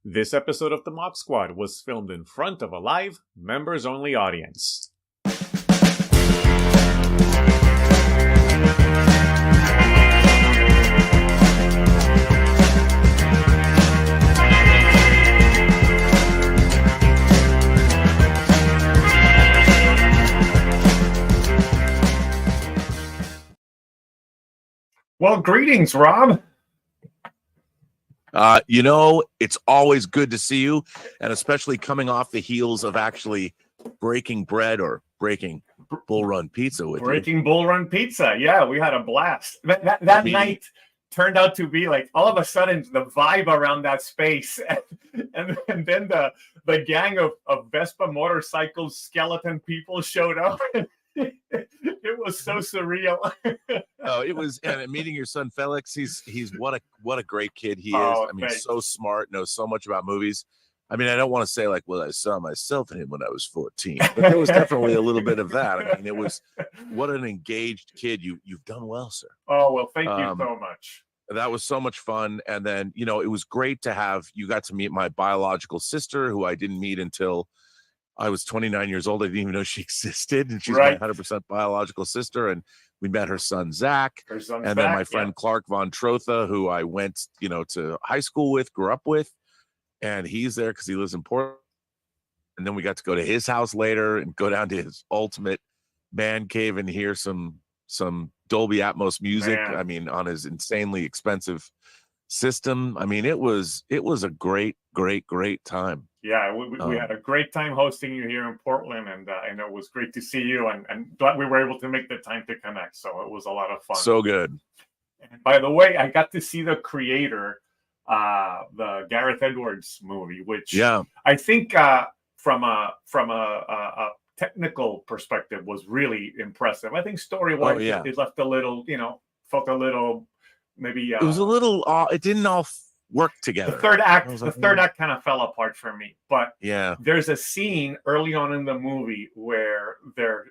This episode of the MOC Squad was filmed in front of a live, members-only audience. Well, greetings, Rob. It's always good to see you, and especially coming off the heels of actually breaking bread or breaking Bull Run Pizza with Breaking you. Bull Run Pizza. Yeah, we had a blast. That night turned out to be like all of a sudden the vibe around that space. And then the gang of Vespa motorcycles, skeleton people showed up. It was so surreal. It was, and meeting your son Felix, he's what a great kid he is. Oh, I mean, so smart, knows so much about movies. I mean, I don't want to say like, well, I saw myself in him when I was 14, but there was definitely a little bit of that. I mean, it was what an engaged kid. You've done well, sir. Oh, well, thank you so much. That was so much fun. And then, it was great to have, you got to meet my biological sister, who I didn't meet until I was 29 years old. I didn't even know she existed. And she's Right. my 100% biological sister. And we met her son, Zach. Then my friend, Clark Von Trotha, who I went, to high school with, grew up with. And he's there because he lives in Portland. And then we got to go to his house later and go down to his ultimate man cave and hear some Dolby Atmos music. Man. I mean, on his insanely expensive system. I mean, it was a great time. Yeah, we had a great time hosting you here in Portland, and it was great to see you, and glad we were able to make the time to connect. So it was a lot of fun. So good. And by the way, I got to see the creator, the Gareth Edwards movie, which I think from a technical perspective was really impressive. I think story-wise, it left a little, felt a little maybe. It was a little. It didn't all work together. The third act kind of fell apart for me. But yeah, there's a scene early on in the movie where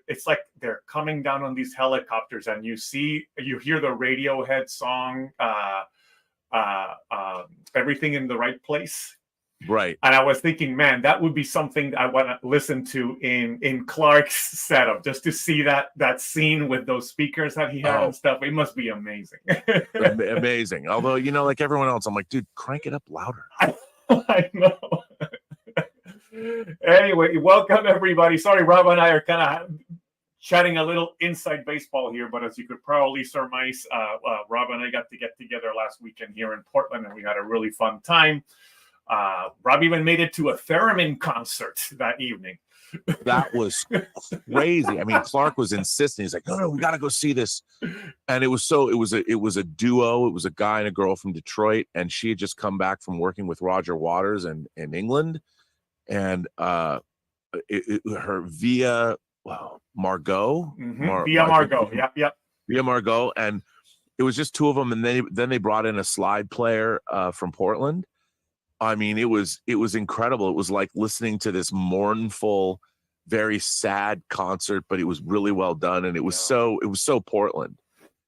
it's like they're coming down on these helicopters, and you hear the Radiohead song, "Everything in the Right Place." Right. And I was thinking, man, that would be something I want to listen to in Clark's setup, just to see that scene with those speakers that he had and stuff. It must be amazing. Amazing. Although, like everyone else, I'm like, dude, crank it up louder. I know. Anyway, welcome everybody. Sorry, Rob and I are kind of chatting a little inside baseball here, but as you could probably surmise, Rob and I got to get together last weekend here in Portland, and we had a really fun time. Rob even made it to a theremin concert that evening. That was crazy. I mean, Clark was insisting. He's like, no, we got to go see this. And it was a duo. It was a guy and a girl from Detroit. And she had just come back from working with Roger Waters in England. And her via Margot. Via Margot. Yep. Via Margot. And it was just two of them. And then they brought in a slide player from Portland. I mean, it was incredible. It was like listening to this mournful, very sad concert, but it was really well done, and it was so Portland.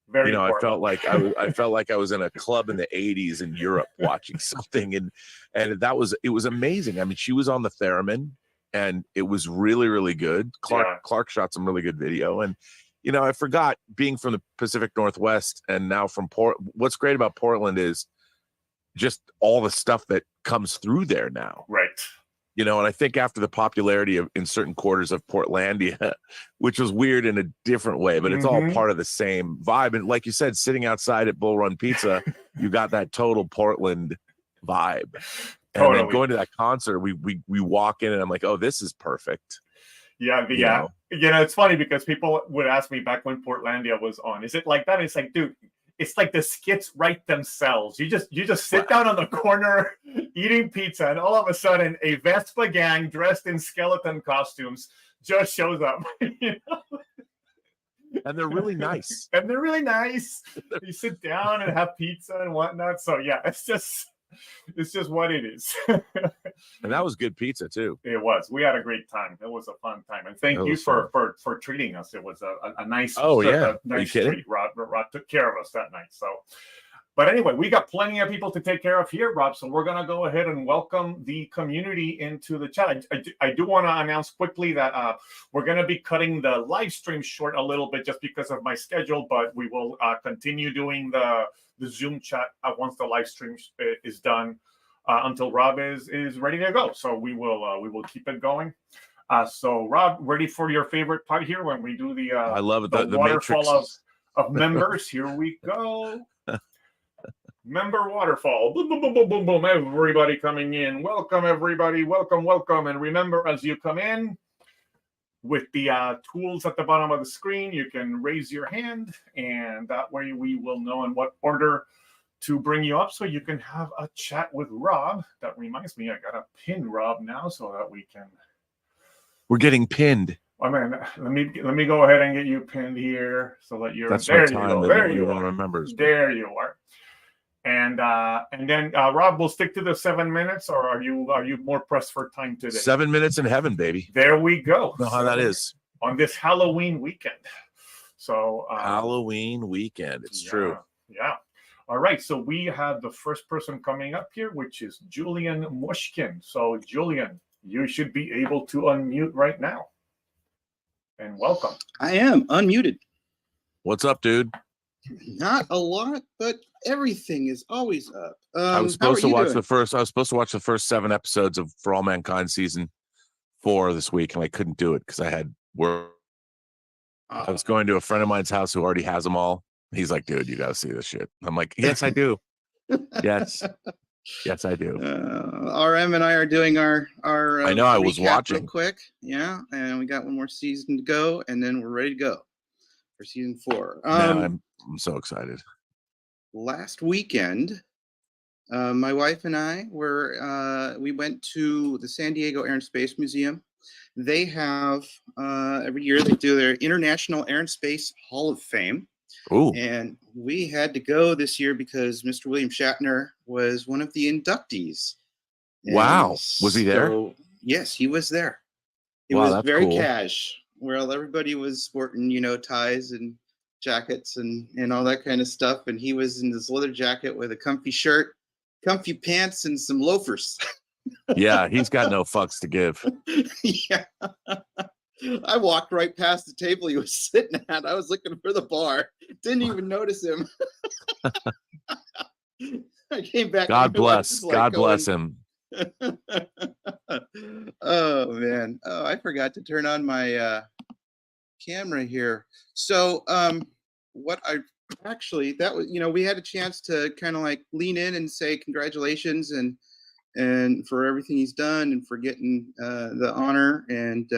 Very Portland. I felt like I was in a club in the '80s in Europe watching something, and it was amazing. I mean, she was on the theremin, and it was really, really good. Clark shot some really good video, and I forgot, being from the Pacific Northwest and now from what's great about Portland is just all the stuff that comes through there now. Right. And I think after the popularity in certain quarters of Portlandia, which was weird in a different way, but it's all part of the same vibe. And like you said, sitting outside at Bull Run Pizza, you got that total Portland vibe. And then going to that concert, we walk in and I'm like, oh, this is perfect. Yeah. It's funny because people would ask me back when Portlandia was on, is it like that? It's like, dude, it's like the skits write themselves. You just sit down on the corner eating pizza, and all of a sudden a Vespa gang dressed in skeleton costumes just shows up. And they're really nice. You sit down and have pizza and whatnot. So yeah, it's just what it is. And that was good pizza too. It was. We had a great time. It was a fun time, and thank you for treating us. It was a nice. Oh yeah, nice treat. Rod took care of us that night. So But anyway, we got plenty of people to take care of here, Rob. So we're going to go ahead and welcome the community into the chat. I do want to announce quickly that we're going to be cutting the live stream short a little bit just because of my schedule, but we will continue doing the Zoom chat once the live stream is done until Rob is ready to go. So we will keep it going. So Rob, ready for your favorite part here when we do the I love it. The waterfall of members. Here we go. Member waterfall. Boom, boom, boom, boom, boom, boom. Everybody coming in. Welcome, everybody. Welcome, welcome. And remember, as you come in, with the tools at the bottom of the screen, you can raise your hand, and that way we will know in what order to bring you up so you can have a chat with Rob. That reminds me, I got to pin Rob now so that we can. We're getting pinned. I mean, let me go ahead and get you pinned here so that you're. That's there. my time. You go. There you are. Remembers. There you are. And then Rob, will stick to the 7 minutes, or are you more pressed for time today? 7 minutes in heaven, baby. There we go. You know how that is on this Halloween weekend. So Halloween weekend. It's true. Yeah. All right. So we have the first person coming up here, which is Julian Mushkin. So Julian, you should be able to unmute right now. And welcome. I am unmuted. What's up, dude? Not a lot, but everything is always up. I was supposed to watch the first 7 episodes of For All Mankind season 4 this week, and I couldn't do it because I had work. I was going to a friend of mine's house who already has them all. He's like, dude, you got to see this shit. I'm like, yes, I do. Yes, I do. RM and I are doing our I know. I was watching real quick. Yeah, and we got one more season to go, and then we're ready to go for season 4. Man, I'm so excited. Last weekend, my wife and I we went to the San Diego Air and Space Museum. They have every year they do their International Air and Space Hall of Fame. Ooh. And we had to go this year because Mr. William Shatner was one of the inductees. Wow. Was he there? Yes, he was there. It was very cash. Well, everybody was sporting, ties and jackets and all that kind of stuff. And he was in this leather jacket with a comfy shirt, comfy pants, and some loafers. Yeah, he's got no fucks to give. Yeah. I walked right past the table he was sitting at. I was looking for the bar. Didn't even notice him. I came back. God bless. God bless him. Oh, man. Oh, I forgot to turn on my camera here. So we had a chance to kind of like lean in and say congratulations and for everything he's done and for getting the honor. And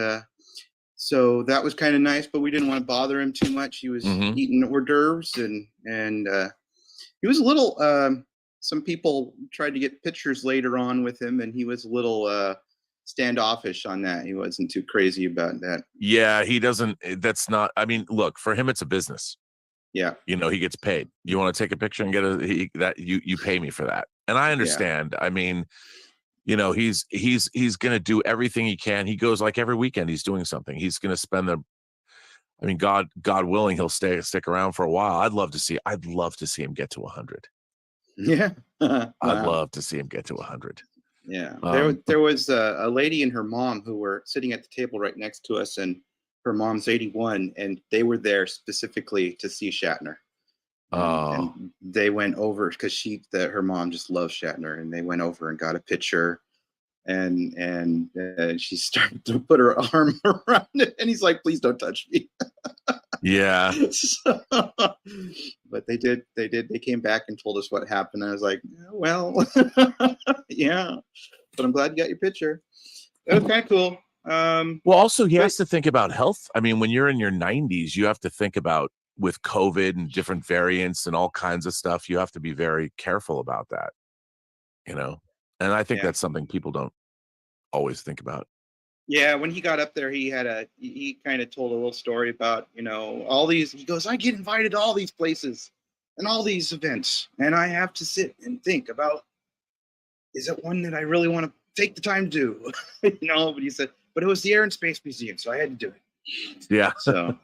so that was kind of nice, but we didn't want to bother him too much. He was eating hors d'oeuvres and he was a little some people tried to get pictures later on with him, and he was a little standoffish on that. He wasn't too crazy about that. Yeah, he doesn't. That's not. I mean, look, for him, it's a business. Yeah, he gets paid. You want to take a picture and get you pay me for that, and I understand. Yeah. I mean, he's going to do everything he can. He goes like every weekend. He's doing something. He's going to spend God willing, he'll stick around for a while. I'd love to see him get to 100. Yeah. Wow. I'd love to see him get to 100. Yeah. There was a lady and her mom who were sitting at the table right next to us, and her mom's 81, and they were there specifically to see Shatner. And they went over because her mom just loves Shatner, and they went over and got a picture, and she started to put her arm around it, and he's like, "Please don't touch me." Yeah. But they came back and told us what happened. I was like, well, yeah, but I'm glad you got your picture. That was kind of cool. Well, also he has to think about health. I mean, when you're in your 90s, you have to think about with COVID and different variants and all kinds of stuff. You have to be very careful about that, and I think that's something people don't always think about. Yeah, when he got up there, he kind of told a little story about, all these. He goes, I get invited to all these places and all these events, and I have to sit and think about, is it one that I really want to take the time to do? But he said, but it was the Air and Space Museum, so I had to do it. Yeah. So.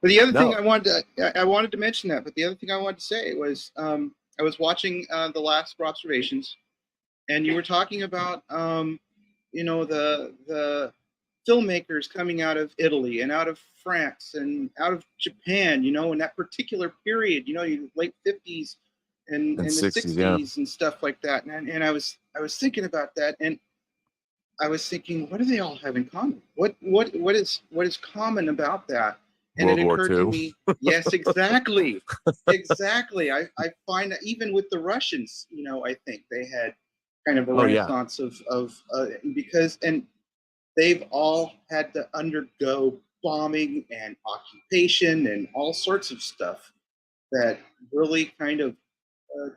But the other thing I wanted to mention that. But the other thing I wanted to say was I was watching the last observations, and you were talking about you know, the filmmakers coming out of Italy and out of France and out of Japan, you know, in that particular period, you know, late 50s and the 60s and stuff like that. And I was thinking about that, and I was thinking, what do they all have in common? What is common about that? And World it War occurred II. to me, yes, exactly. Exactly. I find that even with the Russians, you know, I think they had kind of a renaissance of because, and they've all had to undergo bombing and occupation and all sorts of stuff that really kind of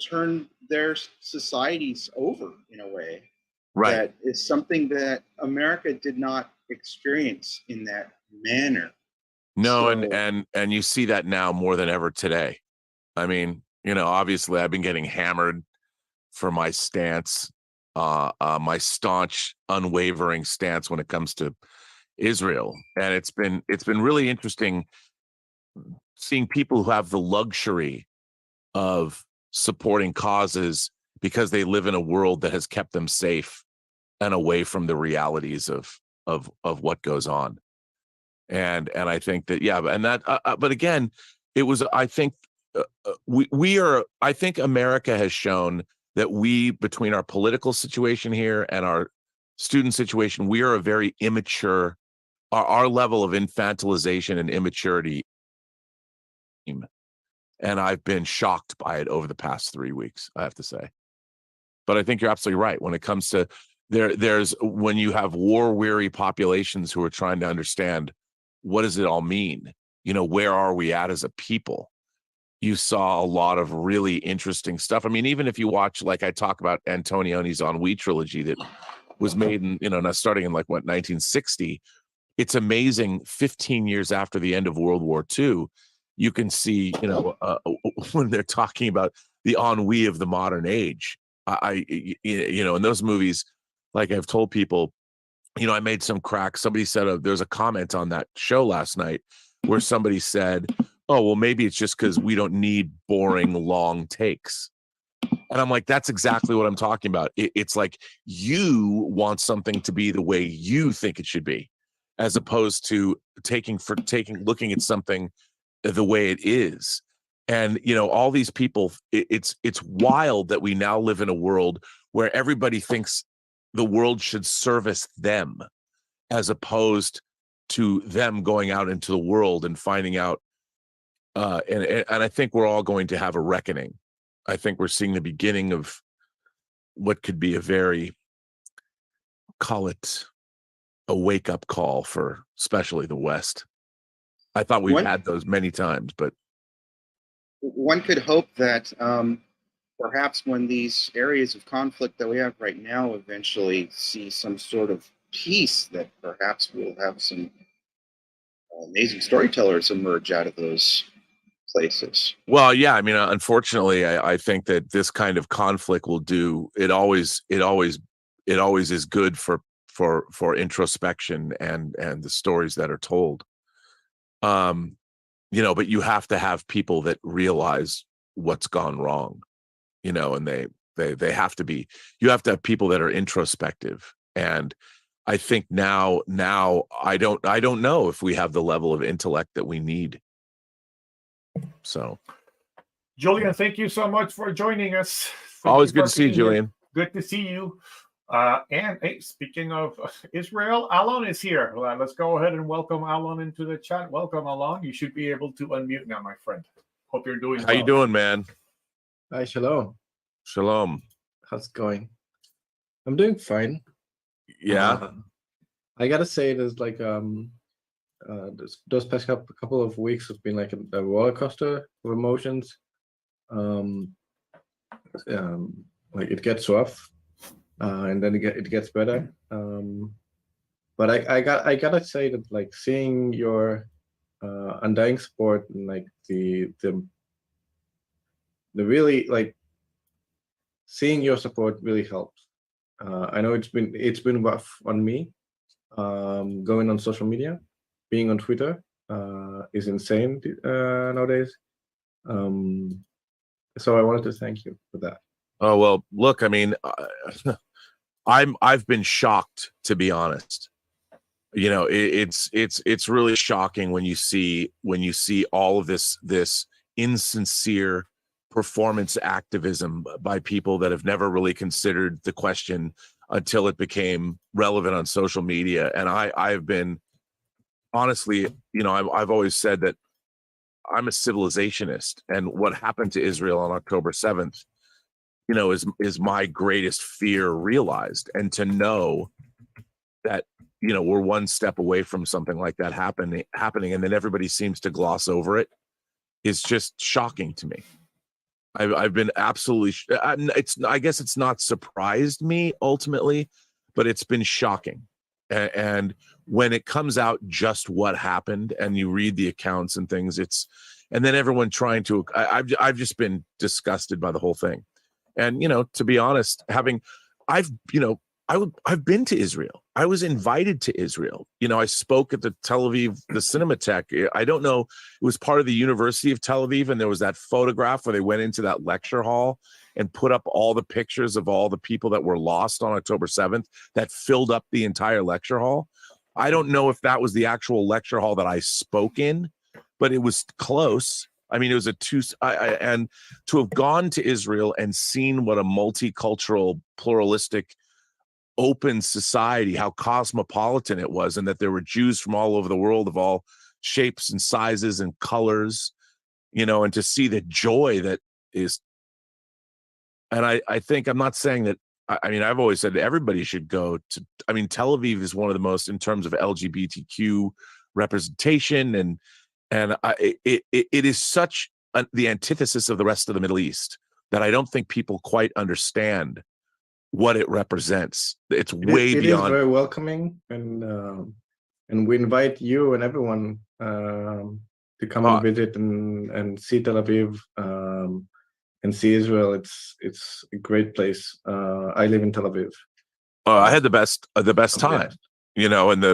turned their societies over in a way. Right. That is something that America did not experience in that manner. No, So, and you see that now more than ever today. I mean, you know, obviously I've been getting hammered for my stance, my staunch, unwavering stance when it comes to Israel. And it's been really interesting seeing people who have the luxury of supporting causes because they live in a world that has kept them safe and away from the realities of what goes on. And I think that, yeah, and that, but again, it was, I think I think America has shown that we, between our political situation here and our student situation, we are a very immature, our level of infantilization and immaturity. And I've been shocked by it over the past 3 weeks, I have to say. But I think you're absolutely right. When it comes to there's when you have war-weary populations who are trying to understand what does it all mean? You know, where are we at as a people? You saw a lot of really interesting stuff. I mean, even if you watch, like I talk about Antonioni's Ennui trilogy that was made in, you know, not starting in like what, 1960. It's amazing. 15 years after the end of World War II, you can see, you know, when they're talking about the ennui of the modern age. You know, in those movies, like I've told people, you know, I made some crack. Somebody said, there's a comment on that show last night where somebody said, oh, well, maybe it's just because we don't need boring, long takes. And I'm like, that's exactly what I'm talking about. It's like you want something to be the way you think it should be, as opposed to looking at something the way it is. And, you know, all these people, it's wild that we now live in a world where everybody thinks the world should service them, as opposed to them going out into the world and finding out. And I think we're all going to have a reckoning. I think we're seeing the beginning of what could be a very, call it a wake-up call for especially the West. I thought we've had those many times, but one could hope that perhaps when these areas of conflict that we have right now eventually see some sort of peace, that perhaps we'll have some amazing storytellers emerge out of those places. Well, yeah, I mean, unfortunately, I think that this kind of conflict will do it. Always is good for introspection and the stories that are told. You know, but you have to have people that realize what's gone wrong, you know, and they have to be, you have to have people that are introspective. And I think now I don't know if we have the level of intellect that we need. So, Julian, thank you so much for joining us. Always good to see you, Julian. Good to see you. And hey, speaking of Israel, Alon is here. Let's go ahead and welcome Alon into the chat. Welcome, Alon. You should be able to unmute now, my friend. Hope you're doing well. How you doing, man? Hi, shalom. Shalom. How's it going? I'm doing fine. Yeah. I gotta say, there's like those past couple of weeks have been like a roller coaster of emotions. Like it gets rough. And then it gets better. But I gotta say that, like, seeing your undying support and like the really, like, seeing your support really helps. I know it's been rough on me, going on social media, being on Twitter, is insane nowadays. So I wanted to thank you for that. Oh, well, look, I mean, I've been shocked, to be honest. You know, it's really shocking when you see all of this insincere performance activism by people that have never really considered the question until it became relevant on social media. And I've been, honestly, you know, I've always said that I'm a civilizationist, and what happened to Israel on October 7th, you know, is my greatest fear realized. And to know that, you know, we're one step away from something like that happening, and then everybody seems to gloss over it, is just shocking to me. I've been absolutely, I guess it's not surprised me ultimately, but it's been shocking. And when it comes out just what happened, and you read the accounts and things, and then everyone trying to, I've just been disgusted by the whole thing. And, you know, to be honest, I've been to Israel. I was invited to Israel. You know, I spoke at the Tel Aviv, the Cinematheque. I don't know, it was part of the University of Tel Aviv, and there was that photograph where they went into that lecture hall and put up all the pictures of all the people that were lost on October 7th that filled up the entire lecture hall. I don't know if that was the actual lecture hall that I spoke in, but it was close. I mean, it was and to have gone to Israel and seen what a multicultural, pluralistic, open society, how cosmopolitan it was, and that there were Jews from all over the world of all shapes and sizes and colors, you know, and to see the joy that is. And I think, I'm not saying that, I mean, I've always said that everybody should go to, I mean, Tel Aviv is one of the most, in terms of LGBTQ representation, and it is such the antithesis of the rest of the Middle East that I don't think people quite understand what it represents. It's way beyond. It is very welcoming, and we invite you and everyone to come and visit and see Tel Aviv and see Israel. It's a great place. I live in Tel Aviv. I had the best time, you know, and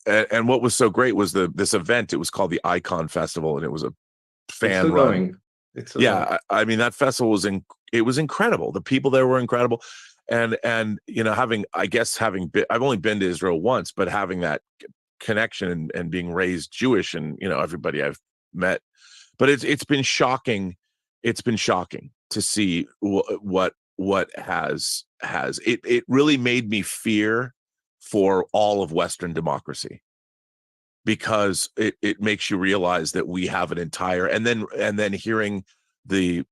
and what was so great was this event. It was called the Icon Festival, and it was a fan run. I mean, that festival was it was incredible. The people there were incredible, and you know, I've only been to Israel once, but having that connection and being raised Jewish, and you know, everybody I've met, but it's been shocking. It's been shocking to see what has it really made me fear for all of Western democracy, because it makes you realize that we have an entire, and then hearing the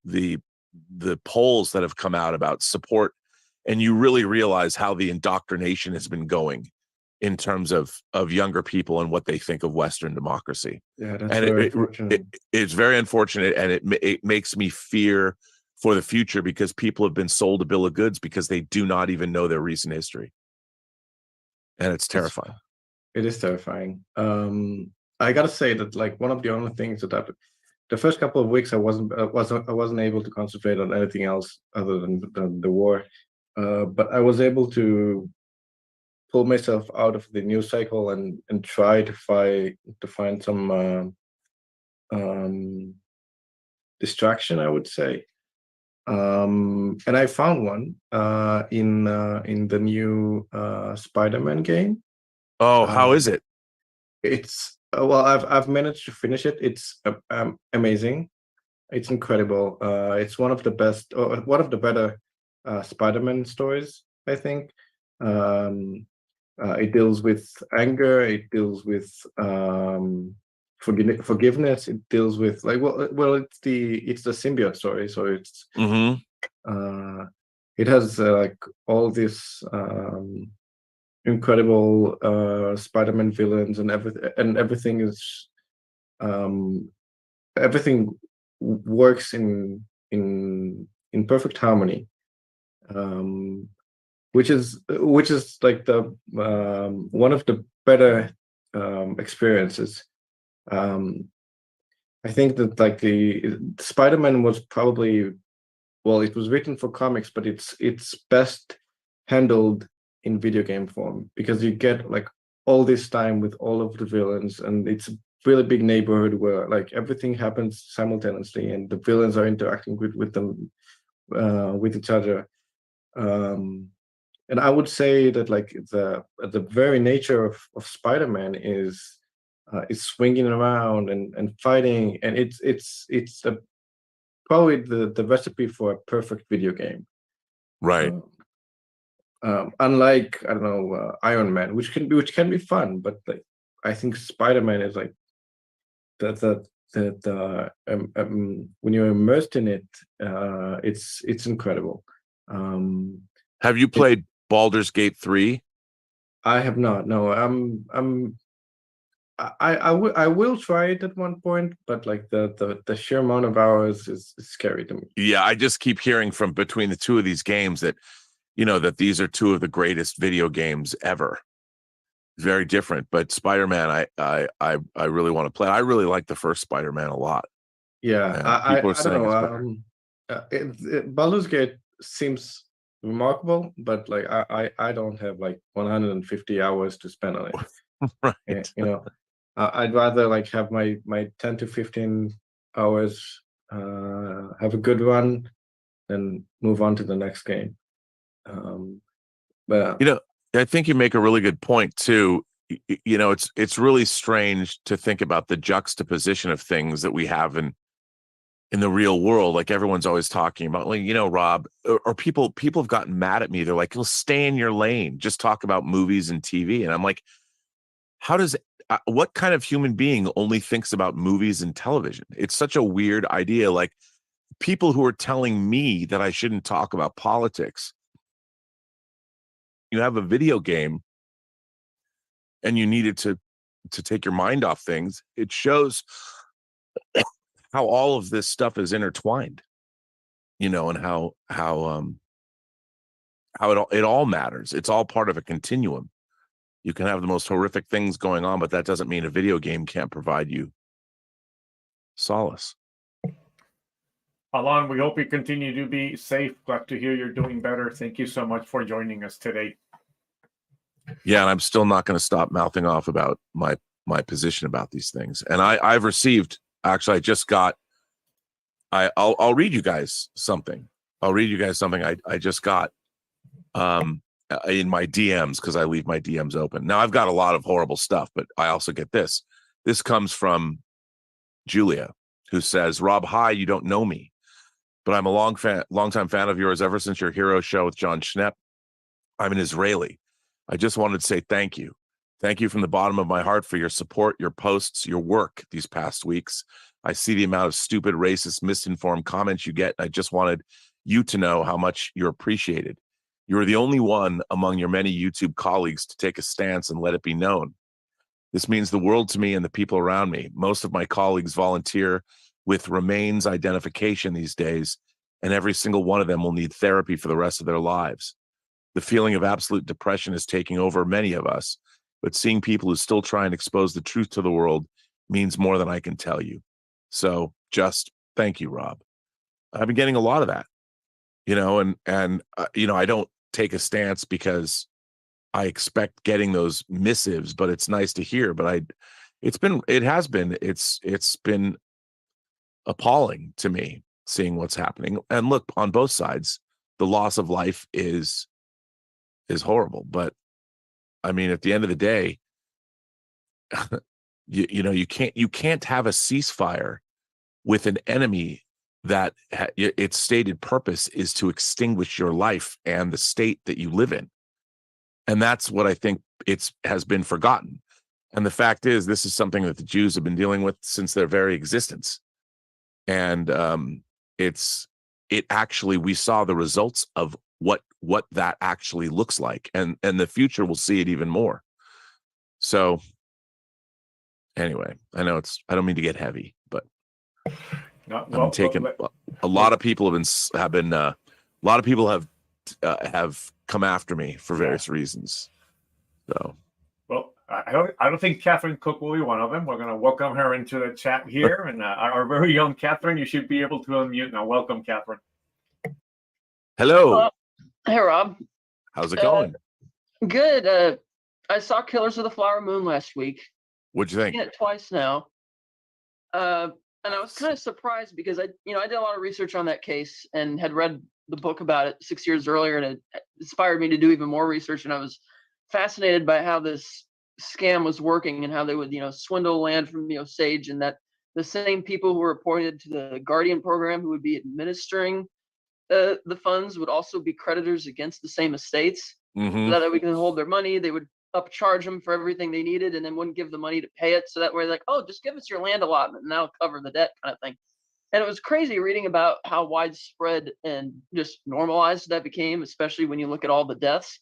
polls that have come out about support, and you really realize how the indoctrination has been going in terms of younger people and what they think of Western democracy. Yeah, that's very unfortunate. It's very unfortunate, and it makes me fear for the future, because people have been sold a bill of goods because they do not even know their recent history, and it's terrifying. It is terrifying. I gotta say that, like, one of the only things that happened, the first couple of weeks, I wasn't able to concentrate on anything else other than the war, but I was able to pull myself out of the news cycle and try to find some distraction, I would say. And I found one in the new Spider-Man game. Oh, how is it? It's well, I've managed to finish it. It's amazing. It's incredible. It's one of the best, or one of the better Spider-Man stories, I think. It deals with anger. It deals with forgiveness. It deals with, like, well, it's the symbiote story. So it's it has like all this incredible Spider-Man villains and everything is everything works in perfect harmony, which is like the one of the better experiences. I think that, like, the Spider-Man was probably, well, it was written for comics, but it's best handled in video game form, because you get, like, all this time with all of the villains, and it's a really big neighborhood where like everything happens simultaneously, and the villains are interacting with them with each other. And I would say that like the very nature of Spider-Man is swinging around and fighting, and it's probably the recipe for a perfect video game. Right. Unlike, I don't know, Iron Man, which can be fun, but like I think Spider-Man is like when you're immersed in it, it's incredible. Have you played Baldur's Gate 3? I have not. No, I will try it at one point, but like the sheer amount of hours is scary to me. Yeah, I just keep hearing from between the two of these games that, you know, that these are two of the greatest video games ever. Very different, but Spider-Man, I really want to play. I really like the first Spider-Man a lot. Yeah, I don't know. Baldur's Gate seems remarkable, but like I don't have like 150 hours to spend on it. Right. You know, I'd rather like have my 10 to 15 hours, have a good run, then move on to the next game. But you know, I think you make a really good point too. You know, it's really strange to think about the juxtaposition of things that we have in the real world. Like everyone's always talking about, like, you know, Rob, or people have gotten mad at me. They're like, "You'll stay in your lane. Just talk about movies and TV." And I'm like, how does what kind of human being only thinks about movies and television? It's such a weird idea. Like people who are telling me that I shouldn't talk about politics. You have a video game and you needed to take your mind off things. It shows how all of this stuff is intertwined, you know, and how it all matters. It's all part of a continuum. You can have the most horrific things going on, but that doesn't mean a video game can't provide you solace. Alon, we hope you continue to be safe. Glad to hear you're doing better. Thank you so much for joining us today. Yeah, and I'm still not going to stop mouthing off about my position about these things. And I've received, actually, I just got, I'll read you guys something. I just got in my DMs, because I leave my DMs open. Now I've got a lot of horrible stuff, but I also get this. This comes from Julia, who says, "Rob, hi, you don't know me, but I'm a long-time fan of yours ever since your Hero show with John Schnepp. I'm an Israeli. I just wanted to say thank you. Thank you from the bottom of my heart for your support, your posts, your work these past weeks. I see the amount of stupid, racist, misinformed comments you get. I just wanted you to know how much you're appreciated. You are the only one among your many YouTube colleagues to take a stance and let it be known. This means the world to me and the people around me. Most of my colleagues volunteer with remains identification these days, and every single one of them will need therapy for the rest of their lives. The feeling of absolute depression is taking over many of us, but seeing people who still try and expose the truth to the world means more than I can tell you. So just thank you, Rob." I've been getting a lot of that, you know, and you know, I don't take a stance because I expect getting those missives, but it's nice to hear. But it's been appalling to me seeing what's happening. And look, on both sides, the loss of life is horrible. But I mean, at the end of the day, you know, you can't have a ceasefire with an enemy that its stated purpose is to extinguish your life and the state that you live in. And that's what I think has been forgotten. And the fact is, this is something that the Jews have been dealing with since their very existence. And we saw the results of what that actually looks like, and the future will see it even more. So anyway, I don't mean to get heavy, but a lot of people have come after me for various reasons. So, well, I don't think Catherine Cook will be one of them. We're going to welcome her into the chat here, and our very young Catherine, you should be able to unmute now. Welcome, Catherine. Hello. Hey, Rob. How's it going? Good. I saw Killers of the Flower Moon last week. What'd you think? I've seen it twice now. And I was kind of surprised because I did a lot of research on that case and had read the book about it 6 years earlier, and it inspired me to do even more research. And I was fascinated by how this scam was working and how they would, swindle land from the Osage, and that the same people who were appointed to the Guardian program who would be administering the funds would also be creditors against the same estates. Mm-hmm. So that we can hold their money. They would upcharge them for everything they needed and then wouldn't give the money to pay it. So that way, like, oh, just give us your land allotment and that'll cover the debt, kind of thing. And it was crazy reading about how widespread and just normalized that became, especially when you look at all the deaths.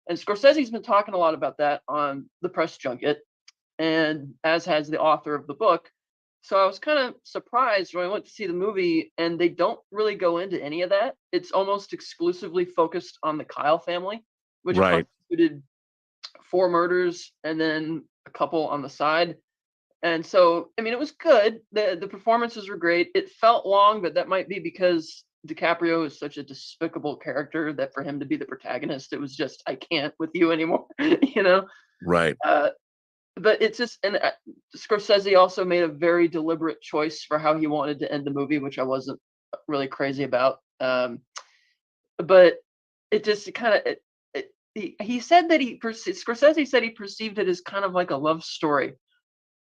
And Scorsese's been talking a lot about that on the press junket, and as has the author of the book. So I was kind of surprised when I went to see the movie, and they don't really go into any of that. It's almost exclusively focused on the Kyle family, which constituted 4 murders and then a couple on the side. And so, I mean, it was good. The performances were great. It felt long, but that might be because DiCaprio is such a despicable character that for him to be the protagonist, it was just, I can't with you anymore, Right. But it's just, and Scorsese also made a very deliberate choice for how he wanted to end the movie, which I wasn't really crazy about. But it just kind of, he said that Scorsese said he perceived it as kind of like a love story.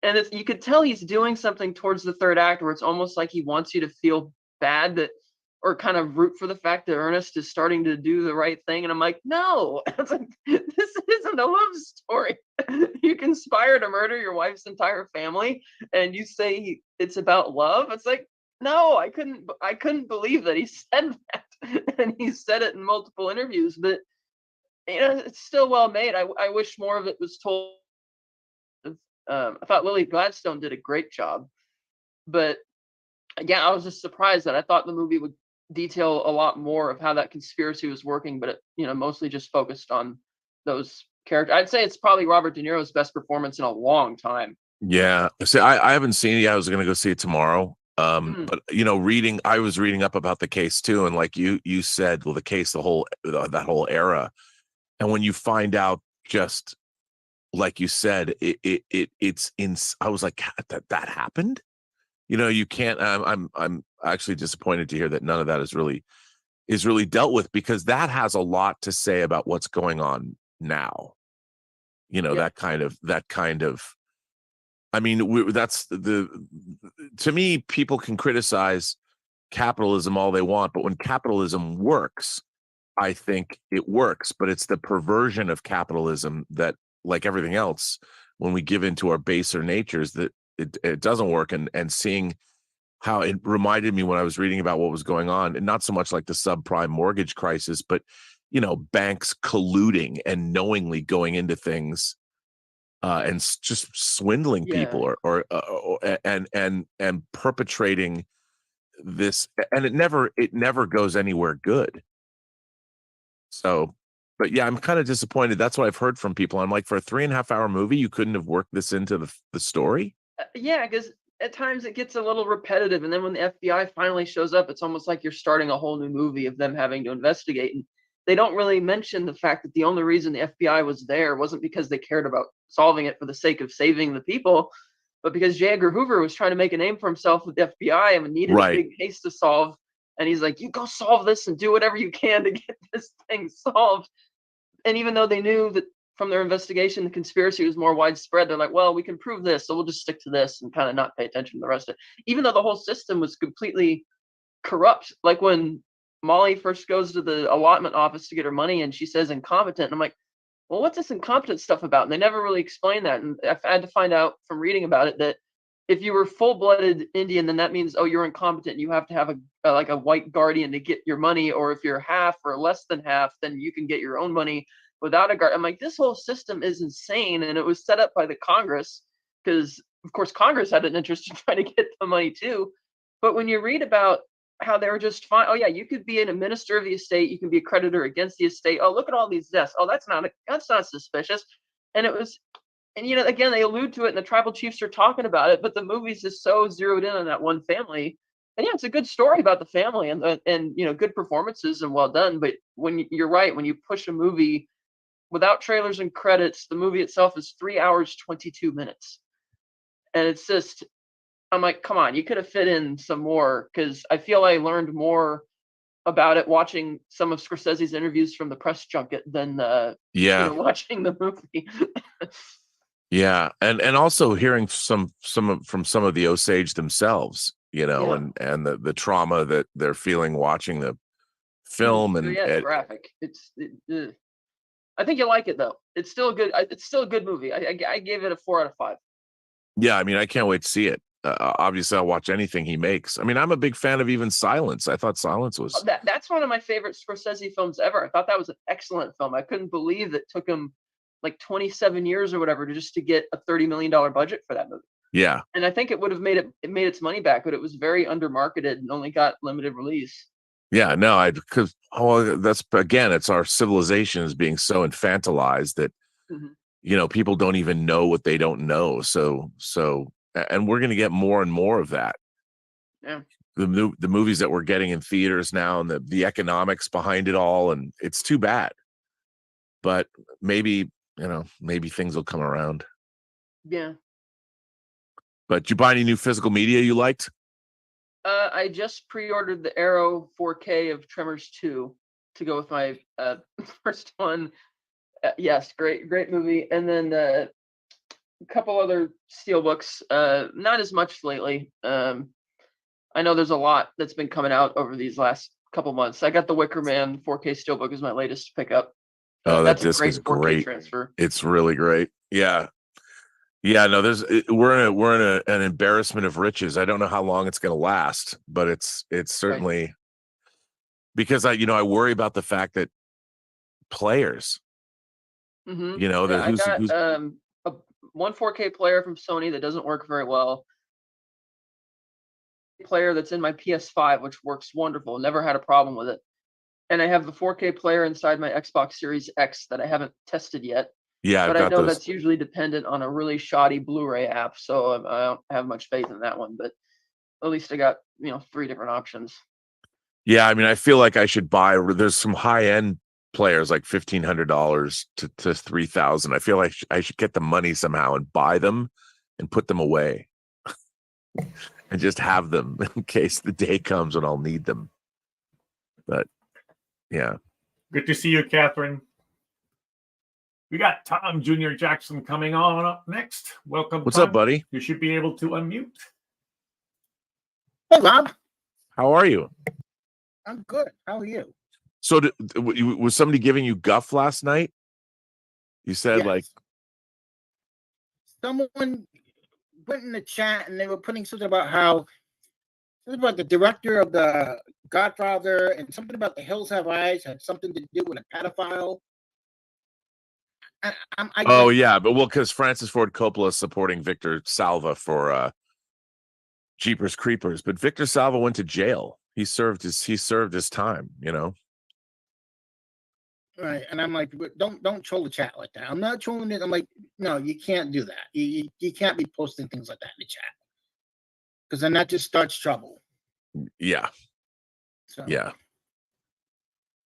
And you could tell he's doing something towards the third act where it's almost like he wants you to feel bad or kind of root for the fact that Ernest is starting to do the right thing. And I'm like, no, it's like, this isn't a love story. You conspire to murder your wife's entire family and you say it's about love. It's like, no, I couldn't believe that he said that. And he said it in multiple interviews, but it's still well made. I wish more of it was told. I thought Lily Gladstone did a great job, but yeah, I was just surprised that I thought the movie would detail a lot more of how that conspiracy was working, but it, mostly just focused on those characters. I'd say it's probably Robert De Niro's best performance in a long time. Yeah. See, I haven't seen it yet. I was going to go see it tomorrow. But I was reading up about the case too. And like you said, well, the case, that whole era. And when you find out, just like you said, it's in, I was like, that happened. You can't, I'm actually disappointed to hear that none of that is really dealt with, because that has a lot to say about what's going on now. That kind of, I mean, to me, people can criticize capitalism all they want, but when capitalism works, I think it works, but it's the perversion of capitalism that, like everything else, when we give into our baser natures, that it doesn't work. And seeing how it reminded me when I was reading about what was going on, and not so much like the subprime mortgage crisis, but banks colluding and knowingly going into things and just swindling people and perpetrating this, and it never goes anywhere good. So, but yeah, I'm kind of disappointed. That's what I've heard from people. I'm like, for a 3.5-hour movie, you couldn't have worked this into the story. Yeah, because at times it gets a little repetitive, and then when the FBI finally shows up, it's almost like you're starting a whole new movie of them having to investigate. And they don't really mention the fact that the only reason the FBI was there wasn't because they cared about solving it for the sake of saving the people, but because J. Edgar Hoover was trying to make a name for himself with the FBI and needed a big case to solve. And he's like, you go solve this and do whatever you can to get this thing solved. And even though they knew that from their investigation, the conspiracy was more widespread, they're like, well, we can prove this, so we'll just stick to this and kind of not pay attention to the rest of it. Even though the whole system was completely corrupt. Like when Molly first goes to the allotment office to get her money and she says incompetent. And I'm like, well, what's this incompetent stuff about? And they never really explain that. And I've had to find out from reading about it that if you were full-blooded Indian, then that means, oh, you're incompetent. You have to have a white guardian to get your money. Or if you're half or less than half, then you can get your own money without a guard. I'm like, this whole system is insane. And it was set up by the Congress because, of course, Congress had an interest in trying to get the money too. But when you read about how they were just fine, oh yeah, you could be a minister of the estate, you can be a creditor against the estate. Oh, look at all these deaths. Oh, that's not suspicious. And it was. And, again, they allude to it and the tribal chiefs are talking about it, but the movie's just so zeroed in on that one family. And yeah, it's a good story about the family and good performances and well done. But when you're right, when you push a movie without trailers and credits, the movie itself is 3 hours 22 minutes, and it's just, I'm like, come on, you could have fit in some more, because I feel I learned more about it watching some of Scorsese's interviews from the press junket than watching the movie. Yeah, and also hearing from some of the Osage themselves, and the trauma that they're feeling watching the film. And it's graphic. I think you like it though. It's still a good movie. I gave it a 4 out of 5. Yeah, I mean, I can't wait to see it. Obviously, I'll watch anything he makes. I mean, I'm a big fan of even Silence. I thought Silence was that's one of my favorite Scorsese films ever. I thought that was an excellent film. I couldn't believe it took him like 27 years or whatever to get a $30 million budget for that movie. Yeah, and I think it would have made its money back, but it was very undermarketed and only got limited release. Yeah, no, because that's, again, it's our civilization is being so infantilized that people don't even know what they don't know. So and we're going to get more and more of that. Yeah, the movies that we're getting in theaters now, and the economics behind it all, and it's too bad. But maybe things will come around. Yeah. But did you buy any new physical media you liked? I just pre-ordered the Arrow 4K of Tremors 2 to go with my first one. Yes, great movie. And then a couple other steelbooks, not as much lately. I know there's a lot that's been coming out over these last couple months. I got the Wicker Man 4K steelbook as my latest pickup. That disc is great. Transfer. It's really great. Yeah. Yeah, no, we're in an embarrassment of riches. I don't know how long it's going to last, but it's certainly right. Because I worry about the fact that players, I got one 4K player from Sony that doesn't work very well. Player that's in my PS5, which works wonderful. Never had a problem with it. And I have the 4K player inside my Xbox Series X that I haven't tested yet. Yeah, but I know that's usually dependent on a really shoddy Blu-ray app, so I don't have much faith in that one. But at least I got 3 different options. Yeah, I mean, I feel like I should buy. There's some high-end players like $1,500 to $3,000. I feel like I should get the money somehow and buy them and put them away, and just have them in case the day comes when I'll need them. But yeah, good to see you, Catherine. We got Tom Jr. Jackson coming on up next. Welcome. What's Tom. up, buddy? You should be able to unmute. Hey, Rob. How are you? I'm good. How are you? So was somebody giving you guff last night? You said yes. Like someone went in the chat and they were putting something about the director of The Godfather and something about The Hills Have Eyes had something to do with a pedophile. Yeah, but because Francis Ford Coppola is supporting Victor Salva for Jeepers Creepers, but Victor Salva went to jail. He served his time, Right, and I'm like, don't troll the chat like that. I'm not trolling it. I'm like, no, you can't do that. You can't be posting things like that in the chat, because then that just starts trouble. Yeah. So. Yeah.